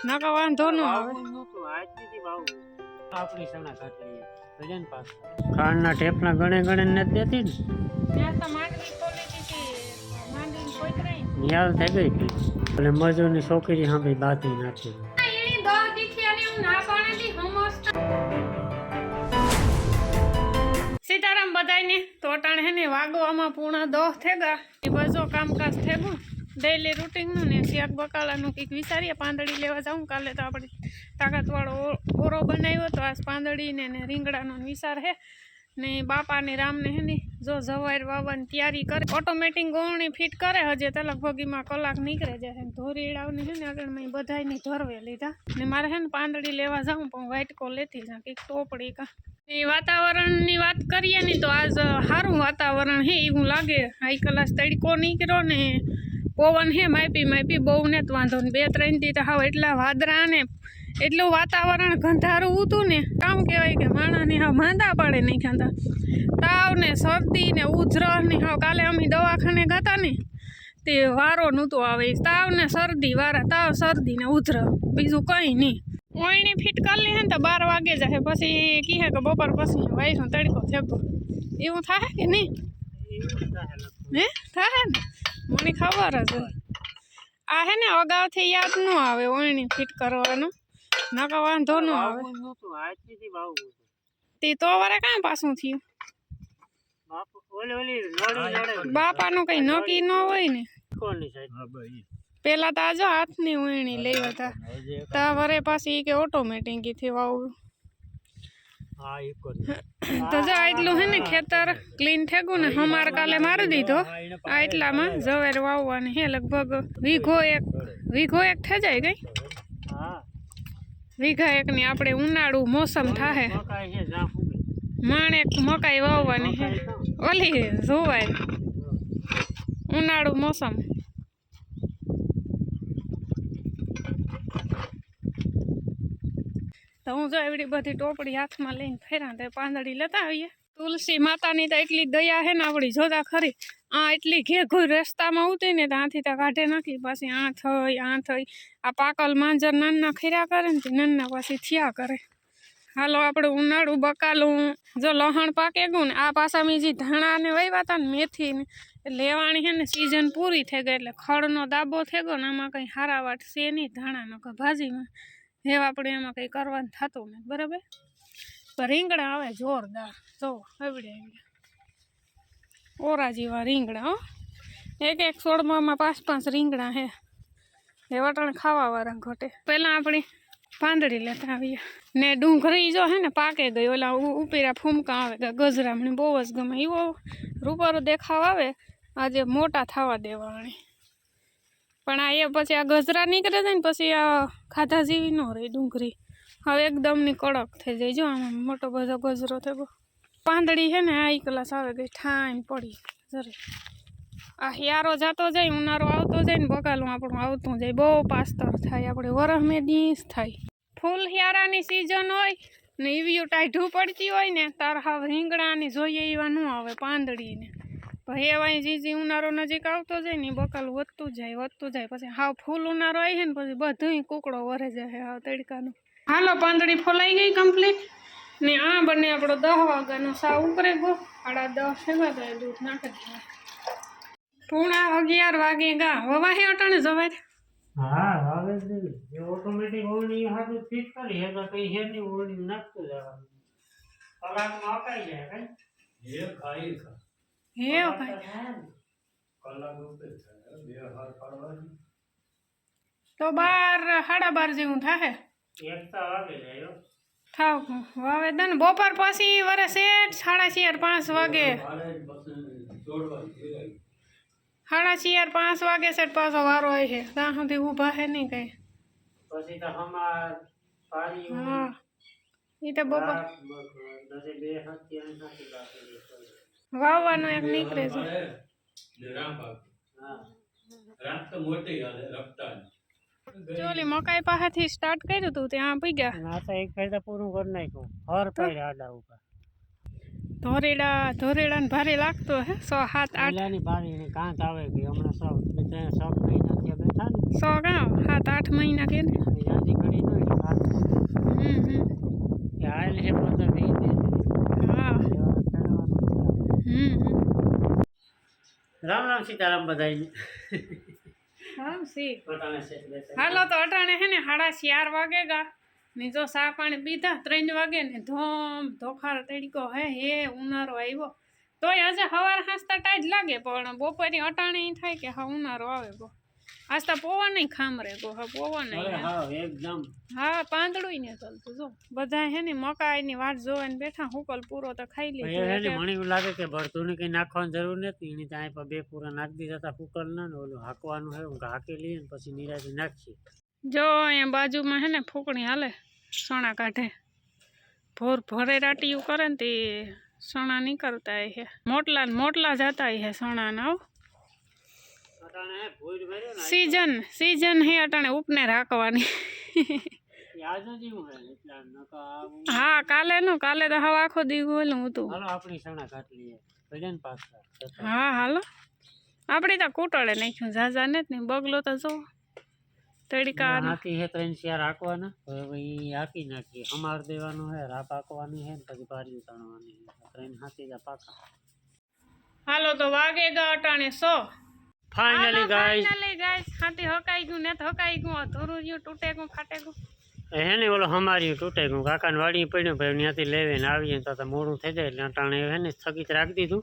નકા વાંધો ન આવે. આપણી સણા કાટલી ભજન પાસ ખાંડના ઠેપલા ગણે ગણે નથી દેતી ને ત્યાં તો માંડવી ખોલી દીધી, માંડવી કોઈ રહી નિહાલ થઈ ગઈ હતી એટલે મજૂરની છોકરી સાંભળી બાંધી નાખી. એની દોહ દીધી અને હું ના પાણીથી હમસ્ત સીતારામ બધાયને તોટાણ હે ને વાગવામાં પૂર્ણ દોહ થેગા એ બધો કામકાજ થેગું ડેઈલી રૂટીનનું ને શિયાક બકાલાનું કંઈક વિચારીએ. પાંદડી લેવા જાઉં કાલે તો આપણે તાકાતવાળો ઓરો બનાવ્યો તો આજ પાંદડીને ને રીંગણાનો વિચાર હે ને બાપાને રામને હે ને જો જવાર વાવવાની તૈયારી કરે ઓટોમેટિક ગોળણી ફિટ કરે હજે તો લગભગમાં કલાક નીકળે જાય. ધોરીડાવને હે ને આગળમાં બધાયની ધરવે લીધા ને મારે હે ને પાંદડી લેવા જાઉં પણ વાઇટકો લેતી જાઉં કંઈક ટોપડી કા. એ વાતાવરણની વાત કરીએ ને તો આજ સારું વાતાવરણ હે એવું લાગે. હાઈ કલાસ તડકો નીકળ્યો ને પવન હે માપી બહુ ને જ વાંધો ને 2-3 દી તો હાવ એટલા વાદળા ને એટલું વાતાવરણ ગંધારું હતું ને કામ કહેવાય કે માણસને હાવ માંદા પડે નહીં ખાતા. તાવ ને શરદી ને ઉધરસ ને હાવ કાલે અમે દવાખાને ગયા ને તે વારો નહોતો આવે. તાવ ને શરદી વારા તાવ શરદી ને ઉધરસ બીજું કંઈ નહીં. ઓયણી ફિટ કરી લે ને તો 12 વાગે જાય પછી કહે કે બપોર પછી વાયસો તડકો થેગો એવું થાય કે નહીં હે થાય ને મને ખબર જ આ હે ને અગાઉથી યાદ ન આવે ઓયણી ફિટ કરવાનું નકા વાંધો ન આવે. તે તો વારે કાં પાછું થયું બાપાનું કઈ નક્કી ન હોય ને. પેલા તો આજો હાથની ઓયણી લેવા હતા તા વરે પાછી કે ઓટોમેટિક થી વાવું તો જા એટલું હે ને ખેતર ક્લીન થેગું ને હમાર કાલે મારી દીધો. આ એટલામાં જવેર વાવવાની હે લગભગ વીઘો એક થઈ જાય ગઈ. વીઘા એક ની આપણે ઉનાળુ મોસમ થાહે માણેક મકાઈ વાવવાની હે ઓલી જોવાય ઉનાળુ મોસમ. તો હું જો એવડી બધી ટોપડી હાથમાં લઈને ફેરા તો પાંદડી લેતા આવીએ. તુલસી માતાની તો એટલી દયા હે ને આપણી જોતા ખરી. આ એટલી ઘેઘુર રસ્તામાં ઉતરી ને ત્યાંથી તો કાઢે નાખી પાછી આ થઈ આ પાકલ માંજર નાના ખીરા કરે ને નાના પાછી થયા કરે. હાલો આપણે ઉનાળુ બકાલું જો લહણ પાકે ગયું ને આ પાછા મેં જે ધાણા ને વાવ્યા હતા ને મેથી ને લેવાણી હે ને સિઝન પૂરી થઈ ગઈ એટલે ખડનો દાબો થઈ ગયો ને આમાં કંઈ હારા વાટ છે નહીં ધાણાનો કે ભાજીમાં હવે આપણે એમાં કંઈ કરવાનું થતું નહીં બરાબર. તો રીંગણા આવે જોરદાર જો એવડે ઓરા જેવા રીંગણા હો એક છોડમાં 5-5 રીંગણા હે એ વટાણ ખાવાવાળા ઘટે. પહેલાં આપણી પાંદડી લેતા આવીએ ને ડુંગળી જો હે ને પાકે ગઈ ઓલા ઉપીરા ફૂમકા આવે કે ગજરા મને બહુ જ ગમે એવો રૂપારો દેખાવ આવે આજે મોટા થવા દેવાણી પણ આ એ પછી આ ગજરા નીકળે જાય ને પછી આ ખાધા જેવી ન રહી ડુંગળી હવે એકદમની કડક થઈ જાય. જો આમાં મોટો બધો ગજરો થયો પાંદડી છે ને આ ક્લાસ આવે ગઈ ઠાઈમ પડી જરે. આ હિયારો જતો જાય ઉનાળો આવતો જાય ને બકાલું આપણું આવતું જાય બહુ પાસ્તર થાય આપણે વરસ મેં દીસ થાય. ફૂલ હિયારાની સિઝન હોય ને એવી ટાઢું પડતી હોય ને તાર હાવ રીંગણાની જોઈએ એવા ન આવે પાંદડીને ભાઈ જે ઉનાળો નજીક આવતો જાય ને બકાલું વધતું જાય પછી હાવ ફૂલ ઉનાળો આવી છે ને પછી બધું કુકડો વરે જાય હાવ તડકાનું. હાલો પાંદડી ફોલાઈ ગઈ કમ્પ્લીટ ને આ બંને આપણો 10 વાગ્યાનો સા ઉપરે ગયો 10:30 થયા તો દૂધ નાખી દીધું 11:30 વાગે ગા હવા હે અટાણે જવાય. હા હવે એ ઓટોમેટિક ઓળણી હાથે ફિટ કરી હે તો કઈ હે ની ઓળણી નાખતો જવાનું કલાકમાં અકાઈ જાય કઈ એ ખાઈ હે ભાઈ કલાક ઉપર થાય 2 હાર પાડવાની તો 12-12:30 જેવું થાય. 1 વાગે જાય થાવ વાવે દન બપોર પછી વરે સેટ 4:30-5 વાગે 4:30-5 વાગે સેટ પાછો વારો આવે છે ત્યાં સુધી ઊભા હે નહીં કઈ પછી તો હમાર પારી હા એ તો બપોર વાવવાનો એક નીકળે છે. ચોલી મકાઈ પાસેથી સ્ટાર્ટ કર્યું હતું ત્યાં પીગ્યા આ તો એક ફેર પૂરું કરી નાખ્યું હર પર આડા ઉપર ધોરેડા ને ભારે લાગતો હે 6-7-8 ની બારી કાંત આવે કે હમણાં 7 મહિના થયા બેઠા ને 7-8 મહિના કે ને રામ રામ સીતારામ બધાય હા સી પોતાને શેઠ બેસે હાલો તો અટાણે હે ને 4:30 વાગે ગા ને જો સા પાણી પીધા 3 વાગે ને ધોમ ધોખાર તડકો હે ઉનાળો આવ્યો તોય આજે સવાર હાંસતા ટાઈટ લાગે પણ બપોરે અટાણે ઈ થાય કે હા ઉનાળો આવે ગો આસ્તા પવન નહીં ખામરે ગો હા પવન અરે નહીં હા એકદમ હા પાંદડું ને ચાલતું જો બધા હે ને મકાઈની વાટ જોઈને બેઠા હુકલ પૂરો તો ખાઈ એ હે ને લીધો મને એવું લાગે કે ભરતું ને કઈ નાખવાની જરૂર નથી એની ત્યાં પર 2 પૂરા નાખી દીધા હતા કુકર ના ને ઓલું હાંકવાનું હે હું હાંકી લઈએ ને પછી નિરાતે નાખીએ જો અહીંયા બાજુમાં હે ને ફૂકણી હાલે સોણા કાઢે ભોરે રાટીયું કરે ને તે સોણા નીકળતા હે મોટલા જતા હે સોણા ના અટાણે હે ભૂર ભર્યો ને સીઝન હે અટાણે ઉપને રાખવાની યાદ જ હું હે એટલા નકા આવું હા કાલે તો હવે આખો દી ગોલું હતું હાલો આપણી સણા કાઢ લઈએ ભજન પાછા હા હાલો આપણી તો કૂટળે નાખ્યું ઝાઝા ને જ ને બગલો તો જો તડકા હાથી હે 3-4 હાંકવાના હવે ઈ હાંકી નાખીએ હમાર દેવાનું હે રાપ હાંકવાની હે ને પછી પારી ઉતારવાની હે 3 હાથી જા પાકા હાલો તો વાગે ગા અટાણે 100 ફાઇનલી ગાઈસ હાથી હકાઈ ગયું ને હકાઈ ગયું અધૂરું રહ્યું તૂટે ગયું ફાટે ગયું હે ને ઓલો હમારી તૂટે ગયું કાકાને વાડી પડ્યું ભાઈ ત્યાંથી લેવીને આવીએ તો મોડું થઈ જાય એટલે અટાણે હે ને સ્થગિત રાખી દીધું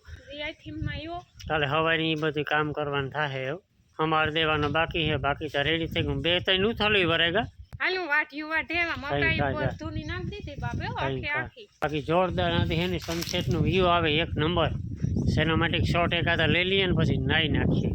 થીમમાં આવ્યો કાલે હવારી ઈ બધું કામ કરવાનું થાય એવું હમાર દેવાનો બાકી છે બાકી તો રેડી થઈ ગયું 2-3 ઉથાલી વરેગા હાલું વાટ્યું વાઢેવા મકાઈ ઉપર ધૂની નાખી દીધી બાપે આખી બાકી જોરદાર નથી હે ને સનસેટ નું વ્યૂ આવે 1 નંબર સિનેમેટિક શોટ એકાદા લઈ લઈએ ને પછી નાઈ નાખીએ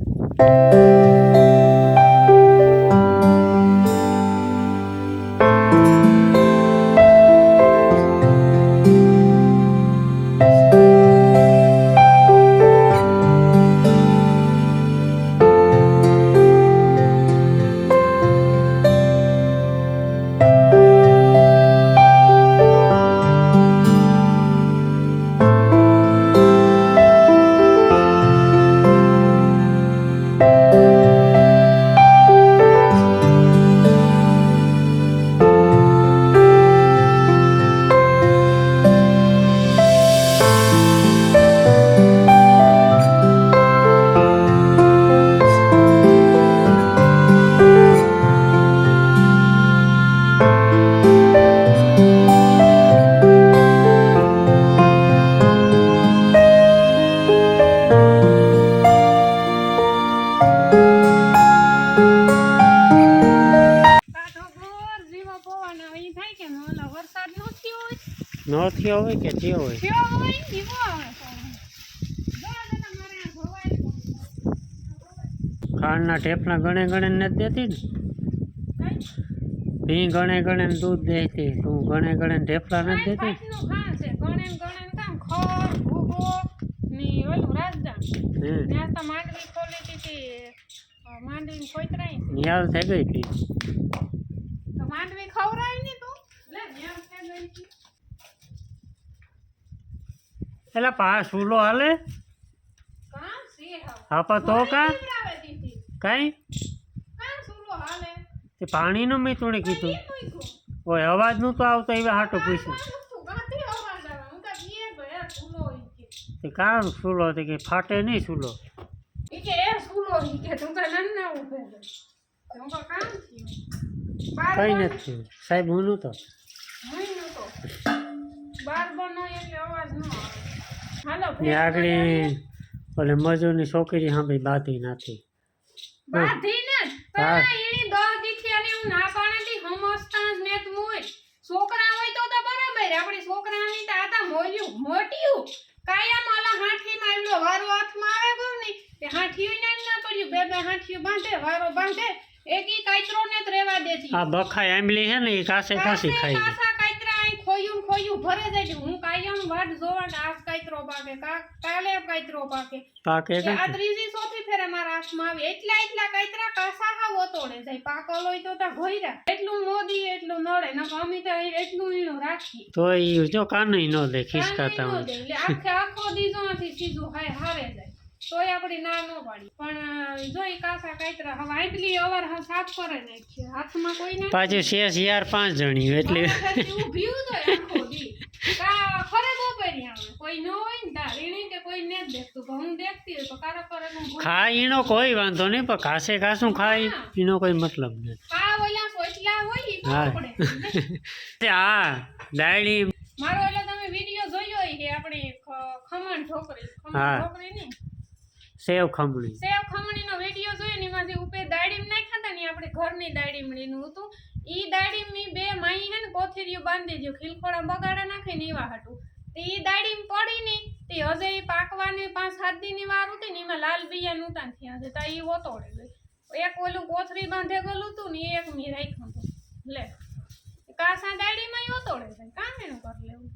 નો થયો હોય કે થયો હોય ખાંડના ઠેપલા ગણે નથી દેતી ને ભી ગણે ને દૂધ દેતી તું ગણે ઠેપલા નથી દેતી યાદ થઈ ગઈ હતી માંડવી ખવરાય ને તું લે ન્યાલ થઈ ગઈ હતી એલા પા સૂલો હાલે કાં સી આપા તો કા કઈ કાં સૂલો હાલે તે પાણીનું મેં થોડે કીધું ઓય અવાજનું તો આવતો એવા હાટો પૂછ્યું તે કાં સૂલો હતી કે ફાટે નહીં સૂલો કઈ નથી સાહેબ હું તો આગળ ઓલે મજૂરની છોકરી સાંભળી બાધી નથી છોકરા હોય તો બરાબર આપણી છોકરાની તો આતા મોટ્યું કાયમ ઓલા હાથી માં વારો હાથમાં આવે ગયો ને તે હાથીઓ ના પડ્યું બે હાથીઓ બાંધે વારો બાંધે એકી કાચરો ને જ રેવા દેતી આ બખાઈ આંબલી છે ને એ કાસે કાસી ખાઈ કાસા કાચરા આઈ ખોયું ભરે જાય હું કાયમ વાટ જોવા કે આજ કાચરો પાકે કાલે કાચરો પાકે આ ત્રીજી ચોથી ફેરે મારા હાથમાં આવે એટલા કાચરા કાસા હાવ ઓતોડે જાય પાકલ હોય તો તા ભોયરા એટલું મોદી એટલું નડે ન અમે તો એટલું ઈણું રાખી તો ઈ જો કાનઈ નો દે ખિસકાતા હોય એટલે આખો દીજો નથી સીધું હારે જાય તોય આપણી ના ન પાડી પણ જોઈ કાસા કાતરા હવે આટલી અવાર સાફ કરે નાખી હાથમાં કોઈ ના પાછું શેષ યાર 5 જણી એટલે ઊભી તો આખો દી કા ખરે બપોરી આવે કોઈ ન હોય ને તા રીણી કે કોઈ ને દેખતું હું દેખતી તો કારક કરેલું ખાય એનો કોઈ વાંધો નહીં, પણ ઘાસે ઘાસું ખાય એનો કોઈ મતલબ નથી. હા ઓલા સોચલા હોય ઈ હા. પડે હા ડાયડી મારો એટલે તમે વિડિયો જોયો હોય કે આપણે ખમણ ઢોકળી હા. ખમણ ઢોકળી નહીં સેવ ખમણી. સેવ ખમણીનો વિડિયો જોયો ને એમાંથી ઉપર દાડીમ નાખ્યા હતા ને આપણે ઘરની દાડીમડીનું હતું ઈ દાડીમની બે માઈ હે ને કોથળીઓ બાંધી દીધું ખીલખોડા બગાડા નાખે ને એવા હતું તે ઈ દાડીમ પડી ને તે હજે ઈ પાકવાની 5-7 દીની વાર હતી ને એમાં લાલ બિયા નહોતા થયા છે તો ઈ ઓતોડી ગઈ એક ઓલું કોથળી બાંધે ગયેલું હતું ને એક મી રાખ્યું હતું લે કાસા દાડીમાં ઈ ઓતોડે છે કામ એનું કરી લેવું